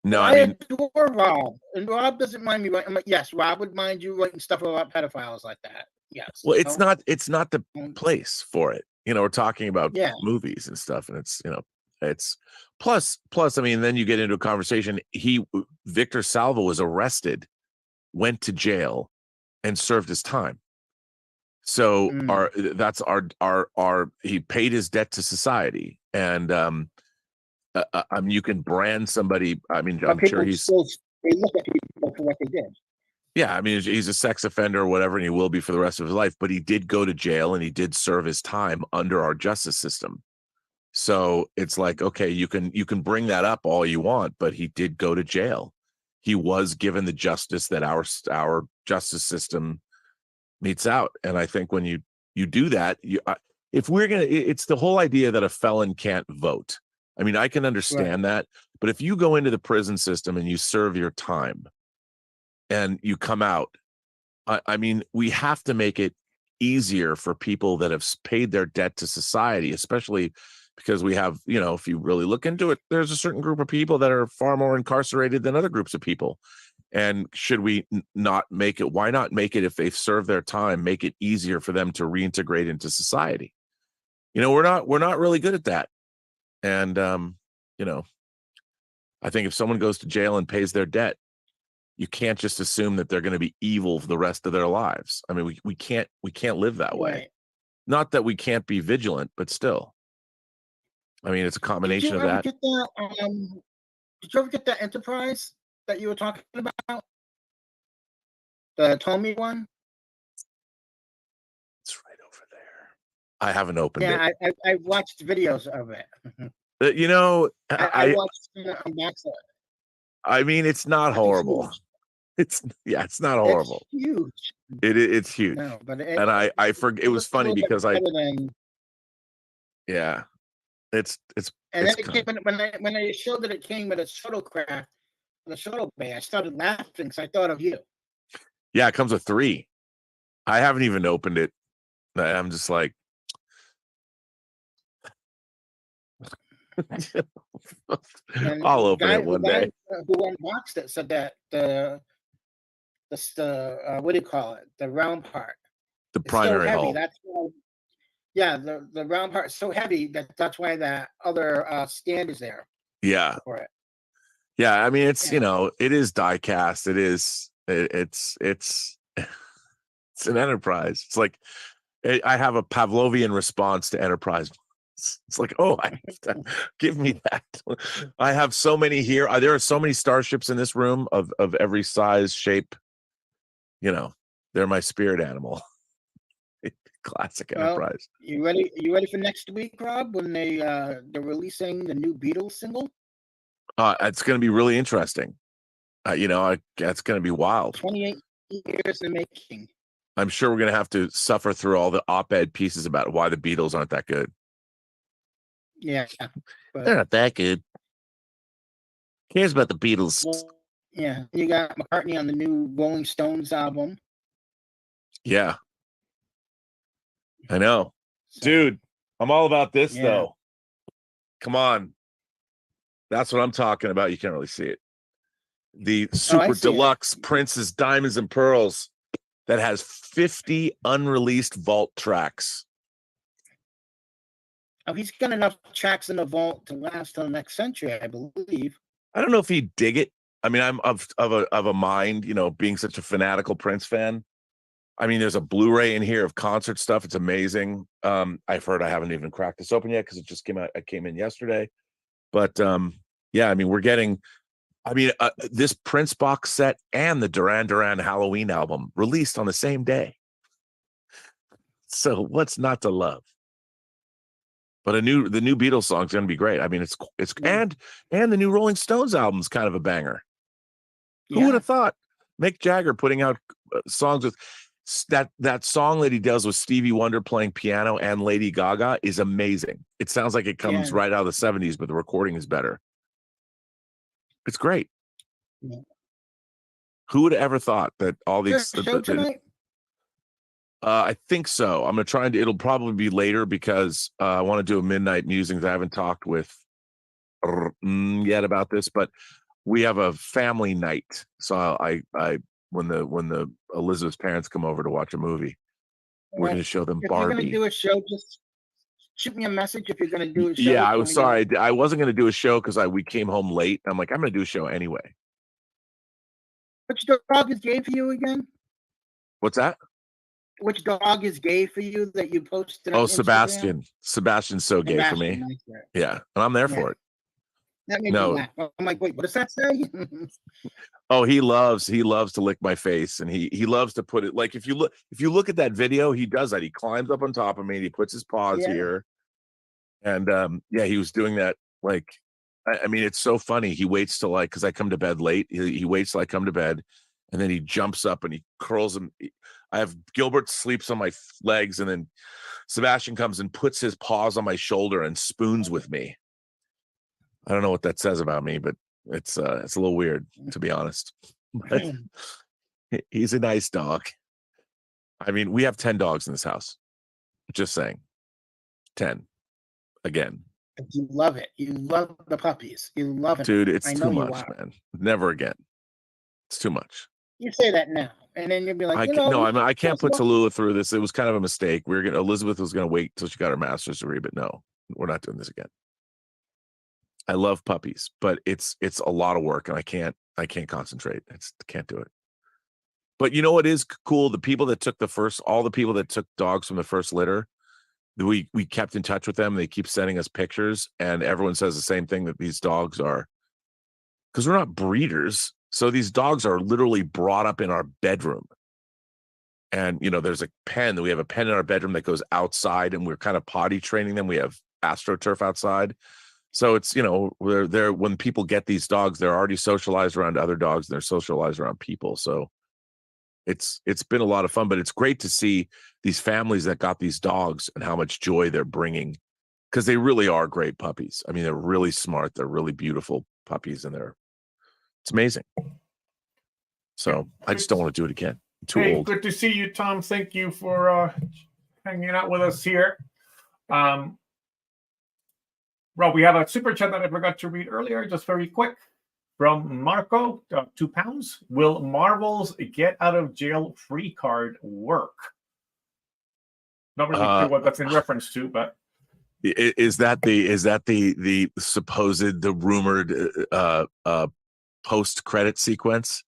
No, I adore Rob, and Rob doesn't mind me writing. I'm like, yes, Rob would mind you writing stuff about pedophiles like that. Yes. Well, it's not the place for it. We're talking about movies and stuff, and it's plus. I mean, then you get into a conversation. Victor Salva was arrested, went to jail, and served his time. So he paid his debt to society, and you can brand somebody. I mean, I'm sure they look at people for what they did. Yeah, I mean, he's a sex offender or whatever, and he will be for the rest of his life. But he did go to jail, and he did serve his time under our justice system. So it's like, okay, you can bring that up all you want, but he did go to jail. He was given the justice that our justice system meets out. And I think when you do that, it's the whole idea that a felon can't vote. I mean, I can understand that, but if you go into the prison system and you serve your time and you come out, I mean, we have to make it easier for people that have paid their debt to society, especially because we have, if you really look into it, there's a certain group of people that are far more incarcerated than other groups of people. And should we not make it? Why not make it, if they've served their time, make it easier for them to reintegrate into society? You know, we're not really good at that. And you know, I think if someone goes to jail and pays their debt, you can't just assume that they're going to be evil for the rest of their lives. I mean, we can't live that way. Right. Not that we can't be vigilant, but still. I mean, it's a combination of that. Did you ever get that Enterprise that you were talking about? The Tommy one? It's right over there. I haven't opened it. Yeah, I watched videos of it. You know, I watched unbox it. I mean, it's not horrible. It's not horrible. It's huge. It's huge. No, but and I forget. It was funny because yeah, it's and it's then it came when they showed that it came with a shuttlecraft, the shuttle bay. I started laughing because I thought of you. Yeah, it comes with 3. I haven't even opened it. I'm just like, I'll open it one day. Who unboxed it said that the what do you call it? The round part. The primary hull. That's why, yeah, the round part is so heavy that's why that other stand is there. Yeah. For it. Yeah, I mean, it's you know, it is die cast. It is it's an Enterprise. It's like I have a Pavlovian response to Enterprise. It's like, oh, I have to give me that. I have so many here. There are so many starships in this room of every size, shape. You know, they're my spirit animal. Classic Enterprise. You ready? You ready for next week, Rob? When they're releasing the new Beatles single? It's going to be really interesting. You know, it's going to be wild. 28 years in making. I'm sure we're going to have to suffer through all the op-ed pieces about why the Beatles aren't that good. Yeah, they're not that good. Who cares about the Beatles? Well, yeah, you got McCartney on the new Rolling Stones album. Yeah, I know, dude. I'm all about this though. Come on, that's what I'm talking about. You can't really see it. The super deluxe Prince's Diamonds and Pearls that has 50 unreleased vault tracks. Oh, he's got enough tracks in the vault to last till the next century, I believe. I don't know if he'd dig it. I mean, I'm of a mind, you know, being such a fanatical Prince fan. I mean, there's a Blu-ray in here of concert stuff. It's amazing. I've heard, I haven't even cracked this open yet because it just came out. It came in yesterday. But yeah, I mean, we're getting. I mean, this Prince box set and the Duran Duran Halloween album released on the same day. So what's not to love? But the new Beatles song is going to be great. I mean, it's and the new Rolling Stones album is kind of a banger. Yeah. Who would have thought Mick Jagger putting out songs with that song that he does with Stevie Wonder playing piano and Lady Gaga is amazing. It sounds like it comes right out of the 70s, but the recording is better. It's great. Yeah. Who would have ever thought that all these? I think so. I'm gonna try and it'll probably be later because I want to do a midnight musings. I haven't talked with yet about this, but we have a family night. So I when the Elizabeth's parents come over to watch a movie, we're gonna show them Barbie. If you're gonna do a show, just shoot me a message if you're gonna do a show. Yeah, I was sorry. I wasn't gonna do a show because we came home late. I'm like, I'm gonna do a show anyway. Which dog is gay for you again? What's that? Which dog is gay for you that you posted? Oh, Sebastian. Sebastian's so gay for me. Yeah, and I'm there for it. That made me laugh. I'm like, wait, what does that say? Oh, he loves to lick my face, and he loves to put it like if you look at that video, he does that. He climbs up on top of me, and he puts his paws here, and he was doing that. Like, I mean, it's so funny. He waits till because I come to bed late. He waits till I come to bed, and then he jumps up and he curls him. I have Gilbert sleeps on my legs, and then Sebastian comes and puts his paws on my shoulder and spoons with me. I don't know what that says about me, but it's a little weird, to be honest. But he's a nice dog. I mean, we have 10 dogs in this house. Just saying. 10. Again. You love it. You love the puppies. You love it. Dude, it's too much, man. Never again. It's too much. You say that now, and then you'll be like, no, I mean, I can't put Tallulah through this. It was kind of a mistake. Elizabeth was gonna wait till she got her master's degree, but no, we're not doing this again. I love puppies, but it's a lot of work, and I can't concentrate. Can't do it. But you know what is cool? The people that took all the people that took dogs from the first litter, we kept in touch with them. They keep sending us pictures, and everyone says the same thing, that these dogs are, because we're not breeders. So these dogs are literally brought up in our bedroom. And, there's a pen. We have a pen in our bedroom that goes outside, and we're kind of potty training them. We have AstroTurf outside. So it's, they're when people get these dogs, they're already socialized around other dogs, and they're socialized around people. So it's been a lot of fun, but it's great to see these families that got these dogs and how much joy they're bringing, because they really are great puppies. I mean, they're really smart. They're really beautiful puppies, and it's amazing. So I just don't want to do it again. I'm too old. Good to see you, Tom. Thank you for hanging out with us here. Rob, we have a super chat that I forgot to read earlier, just very quick. From Marco, £2. Will Marvel's get out of jail free card work? Not really sure what that's in reference to, but is that the supposed, the rumored post credit sequence?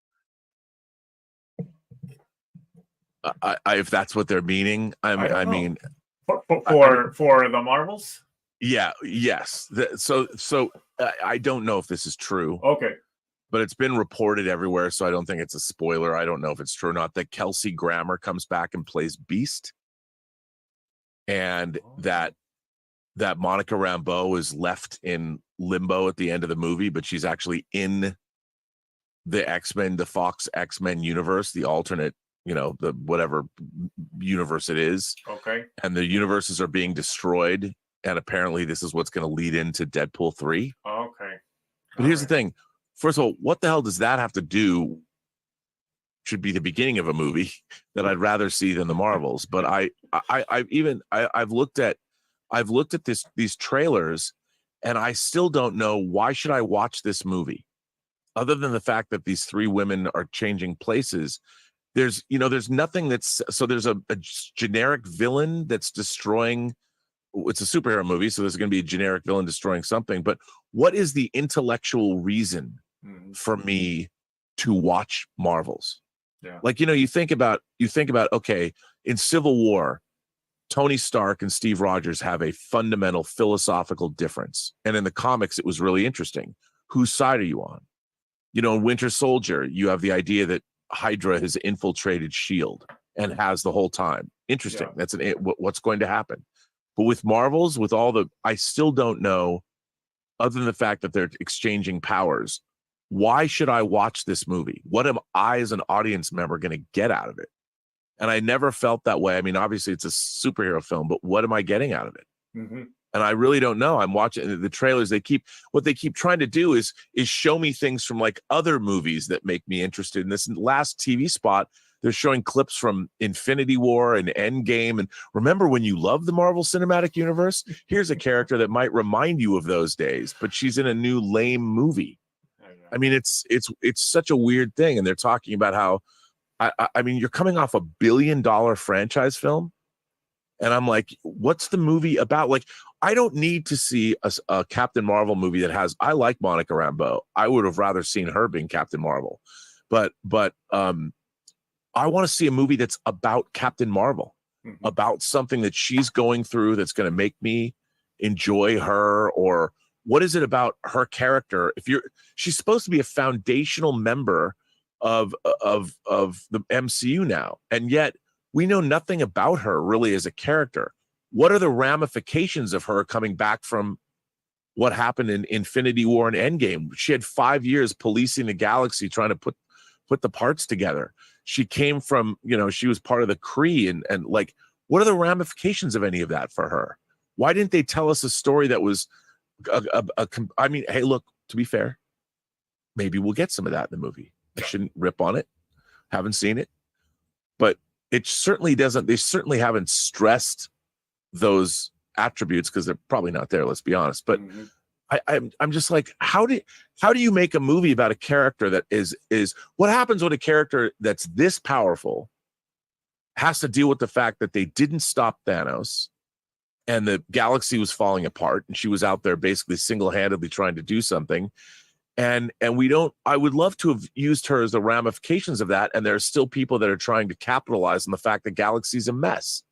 If that's what they're meaning, I mean, for the Marvels. Yeah. Yes. So I don't know if this is true. Okay. But it's been reported everywhere, so I don't think it's a spoiler. I don't know if it's true or not, that Kelsey Grammer comes back and plays Beast, and that Monica Rambeau is left in limbo at the end of the movie, but she's actually in the X-Men, the Fox X-Men universe, the alternate, the whatever universe it is. Okay. And the universes are being destroyed, and apparently this is what's going to lead into Deadpool 3. Okay. But here's the thing. First of all, what the hell does that have to do? Should be the beginning of a movie that I'd rather see than the Marvels. But I've looked at these trailers, and I still don't know, why should I watch this movie, other than the fact that these three women are changing places. There's nothing so there's a generic villain that's destroying. It's a superhero movie, so there's going to be a generic villain destroying something. But what is the intellectual reason for me to watch Marvels? Yeah. Like, you think about, okay, in Civil War, Tony Stark and Steve Rogers have a fundamental philosophical difference. And in the comics, it was really interesting. Whose side are you on? In Winter Soldier, you have the idea that Hydra has infiltrated S.H.I.E.L.D. and has the whole time. Interesting. Yeah. That's what's going to happen. But with Marvels, I still don't know, other than the fact that they're exchanging powers, why should I watch this movie? What am I as an audience member going to get out of it? And I never felt that way. I mean, obviously it's a superhero film, but what am I getting out of it? Mm-hmm. And I really don't know. I'm watching the trailers. What they keep trying to do is show me things from like other movies that make me interested. In this last TV spot, they're showing clips from Infinity War and Endgame. And remember when you loved the Marvel Cinematic Universe? Here's a character that might remind you of those days, but she's in a new lame movie. I mean, it's such a weird thing. And they're talking about how, I mean, you're coming off $1 billion franchise film. And I'm like, what's the movie about? Like, I don't need to see a Captain Marvel movie that has, I like Monica Rambeau. I would have rather seen her being Captain Marvel. But I want to see a movie that's about Captain Marvel, about something that she's going through that's going to make me enjoy her. Or what is it about her character? She's supposed to be a foundational member of the MCU now, and yet we know nothing about her really as a character. What are the ramifications of her coming back from what happened in Infinity War and Endgame? She had 5 years policing the galaxy, trying to put the parts together. She came from, she was part of the Kree, and like, what are the ramifications of any of that for her? Why didn't they tell us a story that was I mean, hey, look, to be fair, maybe we'll get some of that in the movie. I shouldn't rip on it. Haven't seen it. But it certainly doesn't, they certainly haven't stressed those attributes because they're probably not there, let's be honest. But I'm just like, how do you make a movie about a character that is what happens when a character that's this powerful has to deal with the fact that they didn't stop Thanos and the galaxy was falling apart and she was out there basically single-handedly trying to do something. And I would love to have used her as the ramifications of that. And there are still people that are trying to capitalize on the fact that galaxy's a mess.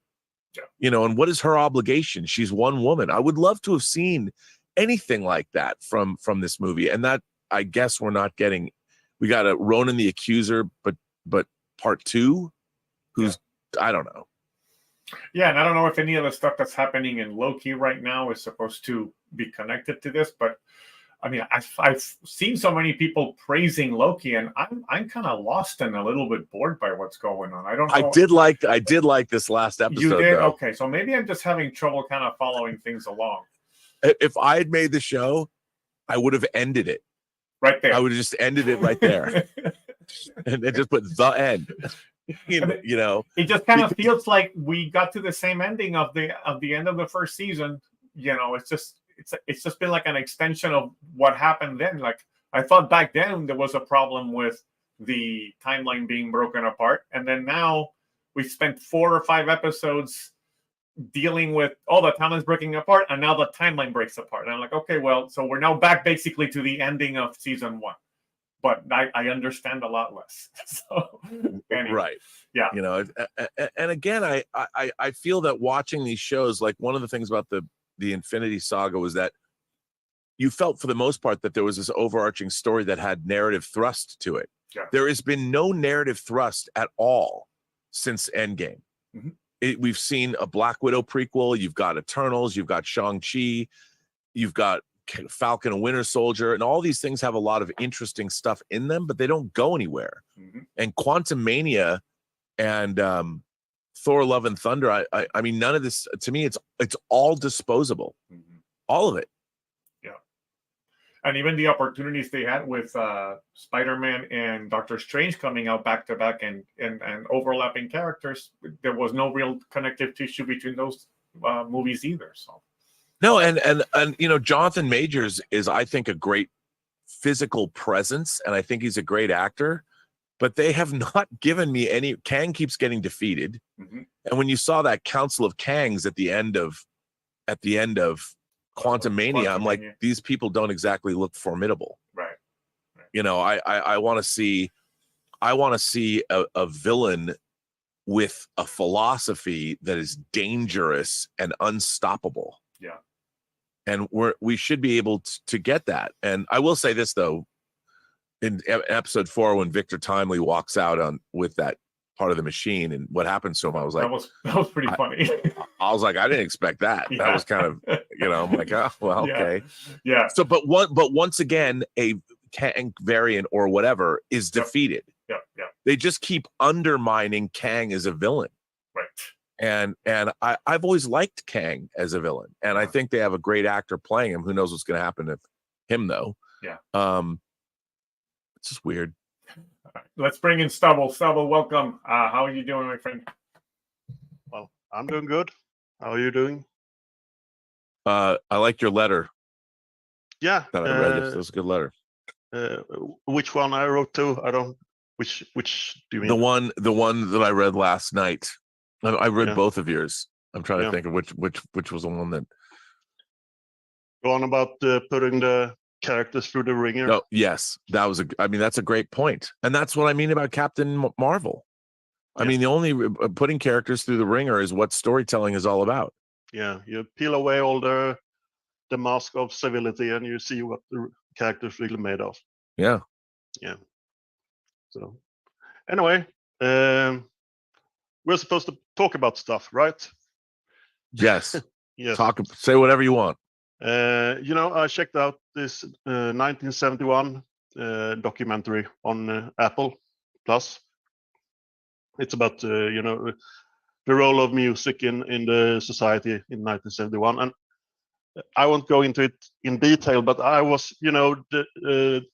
Yeah. And what is her obligation? She's one woman. I would love to have seen anything like that from this movie. And that, I guess, we're not getting. We got a Ronan the Accuser, but part 2, who's, I don't know. Yeah, and I don't know if any of the stuff that's happening in Loki right now is supposed to be connected to this, but I mean, I've seen so many people praising Loki, and I'm kind of lost and a little bit bored by what's going on. I don't know. I did like this last episode. You did? Though. Okay, so maybe I'm just having trouble kind of following things along. If I had made the show, I would have ended it right there. I would have just ended it right there, and just put the end. It just kind of feels like we got to the same ending of the end of the first season. It's just been like an extension of what happened then. Like, I thought back then there was a problem with the timeline being broken apart, and then now we spent 4 or 5 episodes dealing with the timeline's breaking apart, and now the timeline breaks apart. And I'm like, okay, well, so we're now back basically to the ending of season 1, but I understand a lot less. So anyway, right, yeah, and again, I feel that watching these shows, like one of the things about the Infinity Saga was that you felt for the most part that there was this overarching story that had narrative thrust to it. Yeah. There has been no narrative thrust at all since Endgame. Mm-hmm. We've seen a Black Widow prequel. You've got Eternals. You've got Shang-Chi. You've got Falcon and Winter Soldier. And all these things have a lot of interesting stuff in them, but they don't go anywhere. Mm-hmm. And Quantumania and Thor: Love and Thunder, I mean, none of this, to me, it's all disposable. Mm-hmm. All of it. Yeah. And even the opportunities they had with Spider-Man and Doctor Strange coming out back to back and overlapping characters, there was no real connective tissue between those movies either. So no, and Jonathan Majors is, I think, a great physical presence, and I think he's a great actor. But they have not given me any. Kang keeps getting defeated, mm-hmm. and when you saw that Council of Kangs at the end of Quantumania, I'm like, these people don't exactly look formidable. Right. I want to see a villain with a philosophy that is dangerous and unstoppable. Yeah. And we should be able to get that. And I will say this though. In episode 4, when Victor Timely walks out with that part of the machine and what happens to him, I was like, that was pretty funny. I was like, I didn't expect that. Yeah. That was kind of, I'm like, oh, well, okay. Yeah. So, but once again, a Kang variant or whatever is defeated. Yeah. They just keep undermining Kang as a villain. Right. And I've always liked Kang as a villain. And I think they have a great actor playing him. Who knows what's going to happen to him though. Yeah. It's just weird. Let's bring in Stubble. Stubble, welcome. How are you doing, my friend? Well, I'm doing good. How are you doing? I like your letter. Yeah. That I read. It was a good letter. Which one I wrote to? I don't. Which do you mean? The one that I read last night. I read both of yours. I'm trying to think of which was the one that. Go on about putting the characters through the ringer. Oh yes, that's a great point, and that's what I mean about Captain Marvel. I mean, the only putting characters through the ringer is what storytelling is all about. Yeah, you peel away all the mask of civility, and you see what the characters really made of. Yeah. So, anyway, we're supposed to talk about stuff, right? Yes. Yes. Say whatever you want. I checked out this 1971 documentary on Apple Plus. It's about the role of music in the society in 1971, and I won't go into it in detail. But I was, the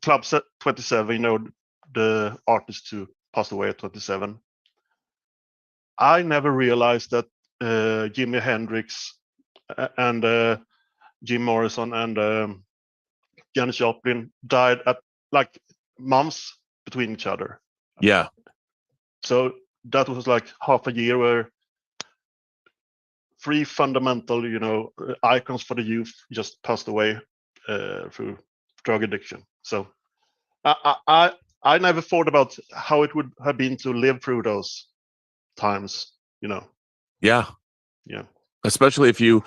Club 27, the artist who passed away at 27. I never realized that Jimi Hendrix and Jim Morrison and Janis Joplin died at like months between each other. Yeah. So that was like half a year where 3 fundamental, icons for the youth just passed away through drug addiction. So I never thought about how it would have been to live through those times, Yeah. Yeah. Especially if you,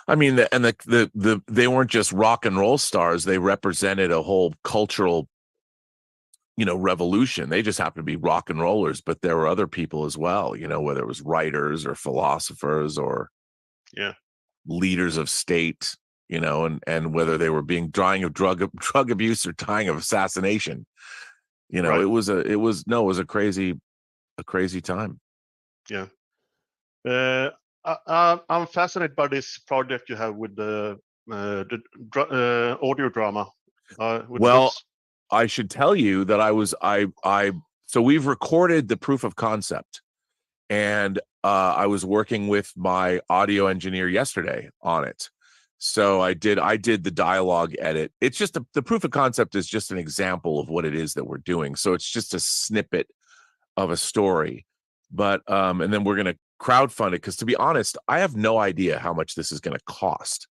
I mean, they weren't just rock and roll stars. They represented a whole cultural, revolution. They just happened to be rock and rollers, but there were other people as well, whether it was writers or philosophers or leaders of state, and whether they were dying of drug abuse or dying of assassination. Right. It was a crazy time. Yeah. I'm fascinated by this project you have with the audio drama. Well, I should tell you that so we've recorded the proof of concept, and I was working with my audio engineer yesterday on it. So I did the dialogue edit. It's just the proof of concept is just an example of what it is that we're doing. So it's just a snippet of a story, but and then we're going to crowdfund it, because to be honest, I have no idea how much this is going to cost.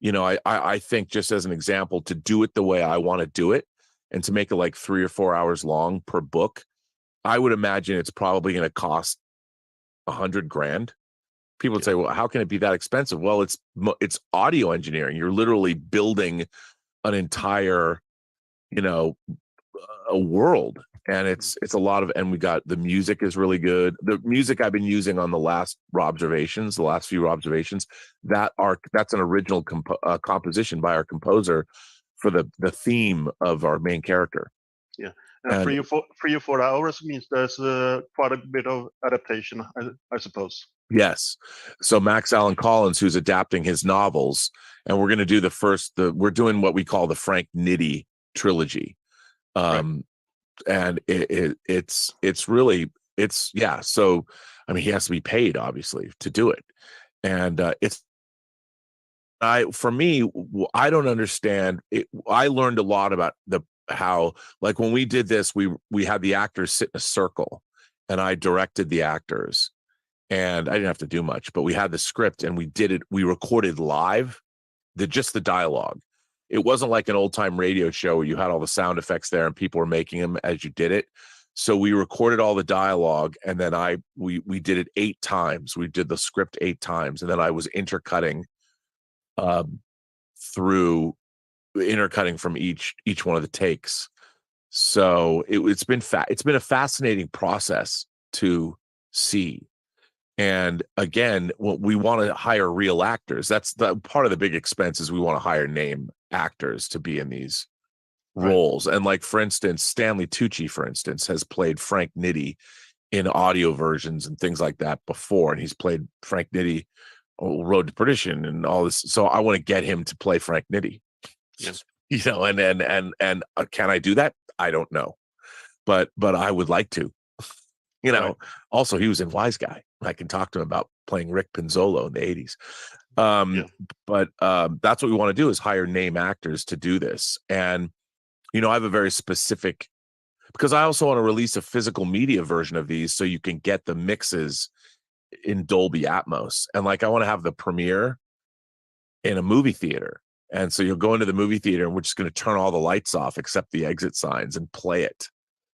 I think, just as an example, to do it the way I want to do it and to make it like 3 or 4 hours long per book, I would imagine it's probably going to cost $100,000. People would say, well, how can it be that expensive? Well, it's audio engineering. You're literally building an entire, a world. And it's a lot of, and we got, the music is really good. The music I've been using on the last few observations, that's an original composition by our composer for the theme of our main character. Yeah, and 3 or 4 hours means there's quite a bit of adaptation, I suppose. Yes. So Max Allan Collins, who's adapting his novels, and we're going to do we're doing what we call the Frank Nitti trilogy. Right. And it's really, so I mean, he has to be paid, obviously, to do it. And for me, I don't understand it. I learned a lot about how, like, when we did this, we had the actors sit in a circle, and I directed the actors, and I didn't have to do much, but we had the script, and we recorded live just the dialogue. It wasn't like an old-time radio show where you had all the sound effects there and people were making them as you did it. So we recorded all the dialogue, and then we did it 8 times. We did the script 8 times, and then I was intercutting from each one of the takes. So it's been a fascinating process to see. And again, we want to hire real actors. That's the part of the big expense, is we want to hire name actors to be in these roles. And like, for instance, Stanley Tucci, for instance, has played Frank Nitti in audio versions and things like that before. And he's played Frank Nitti, Road to Perdition, and all this. So I want to get him to play Frank Nitti. Yes. And can I do that? I don't know, but I would like to. Right. Also, he was in Wise Guy. I can talk to him about playing Rick Pinzolo in the 80s. But that's what we want to do, is hire name actors to do this. And, I have a very specific, because I also want to release a physical media version of these so you can get the mixes in Dolby Atmos. And like, I want to have the premiere in a movie theater. And so you'll go into the movie theater, and we're just going to turn all the lights off except the exit signs and play it.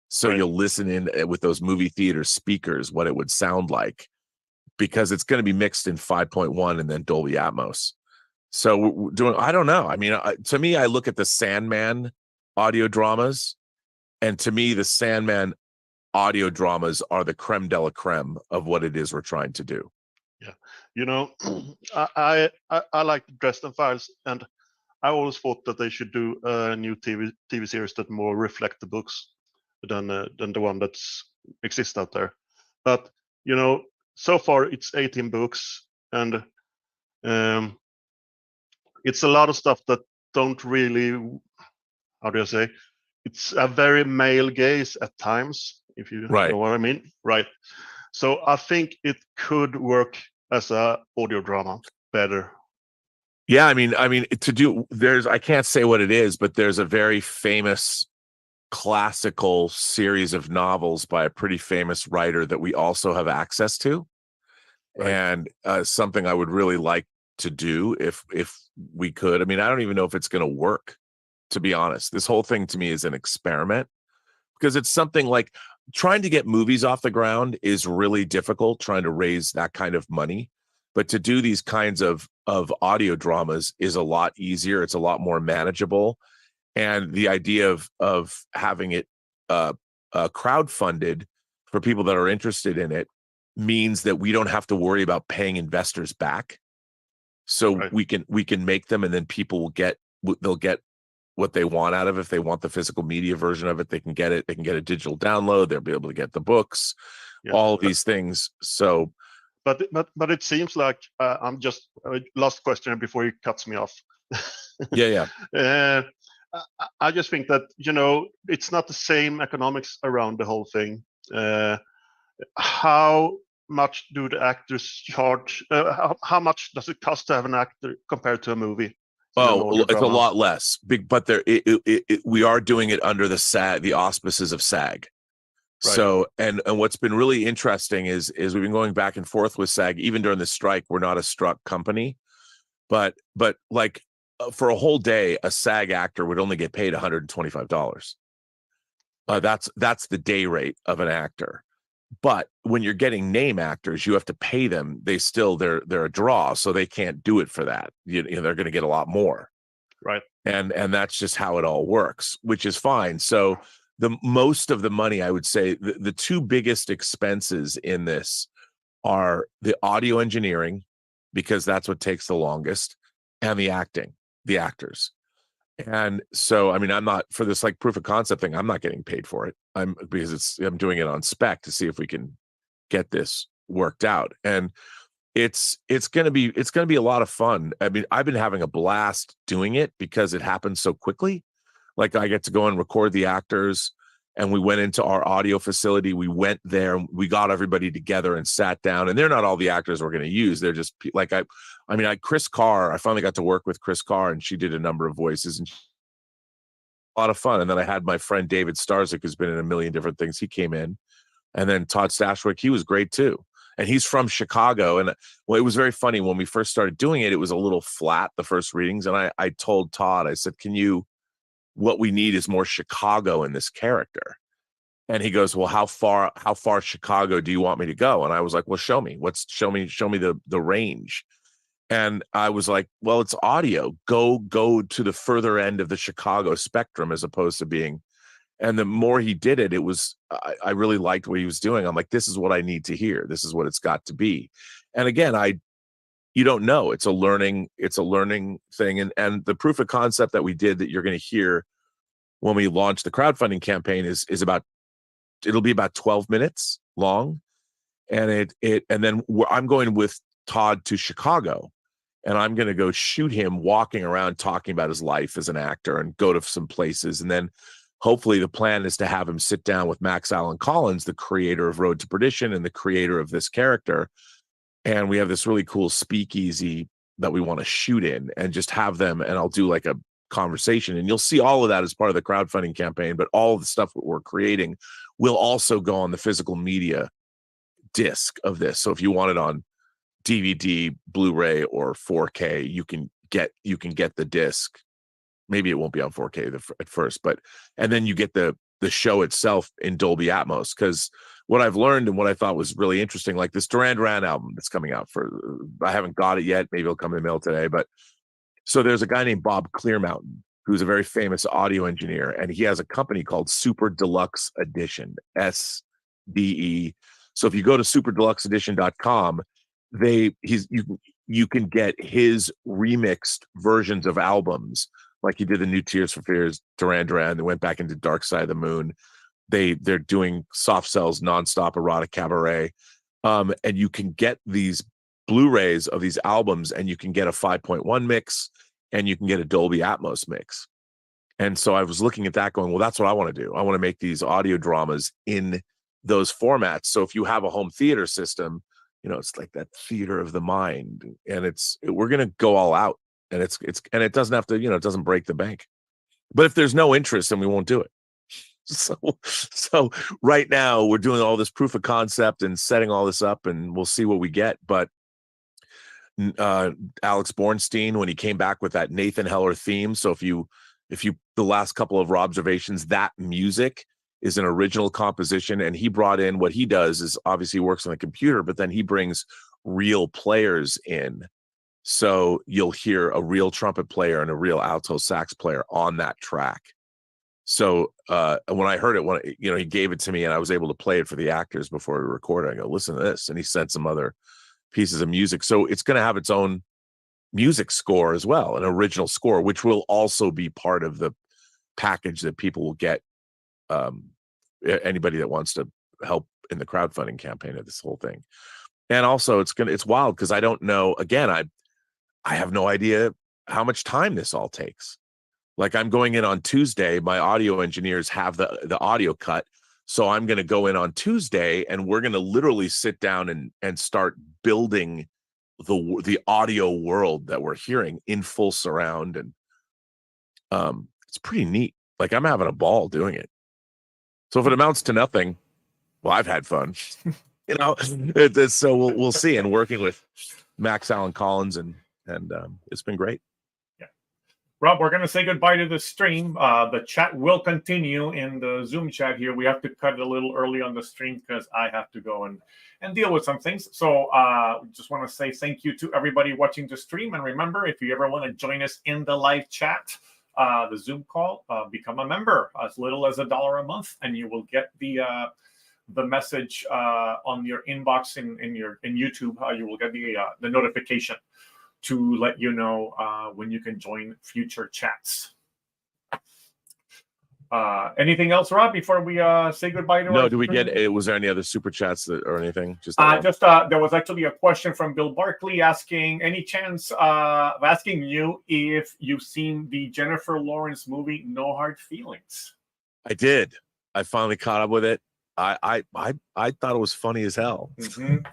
So you'll listen in with those movie theater speakers what it would sound like, because it's going to be mixed in 5.1 and then Dolby Atmos. So we're doing, I don't know. I mean, to me, I look at the Sandman audio dramas, and to me, the Sandman audio dramas are the creme de la creme of what it is we're trying to do. Yeah. I like the Dresden Files, and I always thought that they should do a new TV series that more reflect the books than the one that's exists out there. But so far it's 18 books, and it's a lot of stuff that don't really, how do I say, it's a very male gaze at times, if you know what I mean. Right. So I think it could work as a audio drama better. Yeah, I mean, I can't say what it is, but there's a very famous classical series of novels by a pretty famous writer that we also have access to. Right. And something I would really like to do if we could. I mean, I don't even know if it's going to work, to be honest. This whole thing to me is an experiment, because it's something like trying to get movies off the ground is really difficult, trying to raise that kind of money. But to do these kinds of audio dramas is a lot easier. It's a lot more manageable. And the idea of having it crowdfunded for people that are interested in it means that we don't have to worry about paying investors back. So right. we can make them, and then people they'll get what they want out of it. If they want the physical media version of it, they can get it. They can get a digital download. They'll be able to get the books, all these things. So, but it seems like I'm just last question before he cuts me off. Yeah. I just think that, it's not the same economics around the whole thing. How much do the actors charge? How much does it cost to have an actor compared to a movie? Oh, it's a lot less. But we are doing it under the auspices of SAG. Right. So, and what's been really interesting is we've been going back and forth with SAG. Even during the strike, we're not a struck company, but like for a whole day, a SAG actor would only get paid $125. That's the day rate of an actor. But when you're getting name actors, you have to pay them. They're a draw, so they can't do it for that. They're going to get a lot more, right? And that's just how it all works, which is fine. So the most of the money, I would say, the two biggest expenses in this are the audio engineering, because that's what takes the longest, and the actors. And so, I mean, I'm not, for this like proof of concept thing, I'm not getting paid for it. I'm doing it on spec to see if we can get this worked out. And it's going to be a lot of fun. I mean, I've been having a blast doing it because it happens so quickly. Like, I get to go and record the actors, and we went into our audio facility. We went there, we got everybody together and sat down, and they're not all the actors we're going to use. They're just like, Chris Carr, I finally got to work with Chris Carr, and she did a number of voices, and a lot of fun. And then I had my friend David Starzyk, who's been in a million different things. He came in, and then Todd Stashwick, he was great too. And he's from Chicago. And well, it was very funny when we first started doing it. It was a little flat, the first readings. And I told Todd, I said, what we need is more Chicago in this character. And he goes, well, how far Chicago do you want me to go? And I was like, well, show me the range. And I was like, well, it's audio. Go to the further end of the Chicago spectrum, as opposed to being. And the more he did it, I really liked what he was doing. I'm like, this is what I need to hear. This is what it's got to be. And again, you don't know. It's a learning thing. And the proof of concept that we did, that you're going to hear when we launch the crowdfunding campaign, it'll be about 12 minutes long. And then I'm going with Todd to Chicago, and I'm going to go shoot him walking around talking about his life as an actor, and go to some places. And then hopefully the plan is to have him sit down with Max Allan Collins, the creator of Road to Perdition and the creator of this character. And we have this really cool speakeasy that we want to shoot in, and just have them, and I'll do like a conversation, and you'll see all of that as part of the crowdfunding campaign. But all of the stuff that we're creating will also go on the physical media disc of this. So if you want it on DVD, Blu-ray, or 4K, you can get the disc. Maybe it won't be on 4K at first, and then you get the show itself in Dolby Atmos. Because what I've learned, and what I thought was really interesting, like this Duran Duran album that's coming out, I haven't got it yet. Maybe it'll come in the mail today. But so there's a guy named Bob Clearmountain, who's a very famous audio engineer, and he has a company called Super Deluxe Edition, SDE. So if you go to superdeluxeedition.com, you can get his remixed versions of albums. Like he did the new Tears for Fears, Duran Duran. They went back into Dark Side of the Moon. They're doing Soft Cell's Nonstop Erotic Cabaret. And you can get these Blu-rays of these albums, and you can get a 5.1 mix, and you can get a Dolby Atmos mix. And so I was looking at that going, well, that's what I want to do. I want to make these audio dramas in those formats. So if you have a home theater system, it's like that theater of the mind, and we're going to go all out and it doesn't have to, it doesn't break the bank. But if there's no interest, then we won't do it. So right now we're doing all this proof of concept and setting all this up, and we'll see what we get. But Alex Bornstein, when he came back with that Nathan Heller theme, so if you the last couple of observations, that music is an original composition, and he brought in, what he does is obviously works on the computer, but then he brings real players in. So you'll hear a real trumpet player and a real alto sax player on that track. So when I heard it, he gave it to me and I was able to play it for the actors before we recorded. I go, listen to this. And he sent some other pieces of music. So it's going to have its own music score as well, an original score, which will also be part of the package that people will get. Anybody that wants to help in the crowdfunding campaign of this whole thing. And also it's wild because I don't know, again, I have no idea how much time this all takes. Like, I'm going in on Tuesday, my audio engineers have the audio cut. So I'm going to go in on Tuesday and we're going to literally sit down and start building the audio world that we're hearing in full surround. And it's pretty neat. Like, I'm having a ball doing it. So if it amounts to nothing, well, I've had fun, so we'll see. And working with Max Allen Collins and it's been great. Yeah, Rob, we're going to say goodbye to the stream. The chat will continue in the Zoom chat here. We have to cut it a little early on the stream because I have to go and deal with some things. So just want to say thank you to everybody watching the stream. And remember, if you ever want to join us in the live chat, the Zoom call, become a member as little as $1 a month, and you will get the message on your inbox in YouTube. You will get the notification to let you know when you can join future chats. Anything else, Rob, before we say goodbye to No, was there any other super chats or anything? There was actually a question from Bill Barkley asking, any chance of asking you if you've seen the Jennifer Lawrence movie No Hard Feelings? I did. I finally caught up with it. I thought it was funny as hell. Mm-hmm.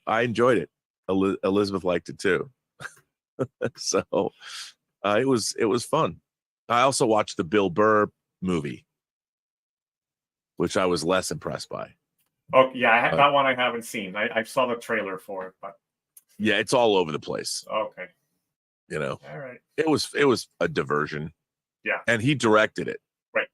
I enjoyed it. Elizabeth liked it too. So it was fun. I also watched the Bill Burr movie, which I was less impressed by. Oh yeah, that one I haven't seen. I saw the trailer for it, but yeah, it's all over the place. Okay. All right. It was a diversion. Yeah. And he directed it. Right.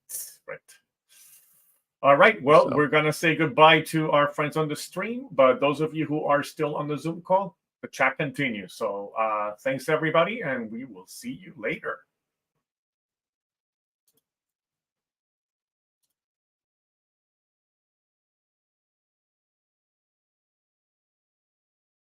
All right. Well, we're going to say goodbye to our friends on the stream, but those of you who are still on the Zoom call, the chat continues. So thanks, everybody, and we will see you later.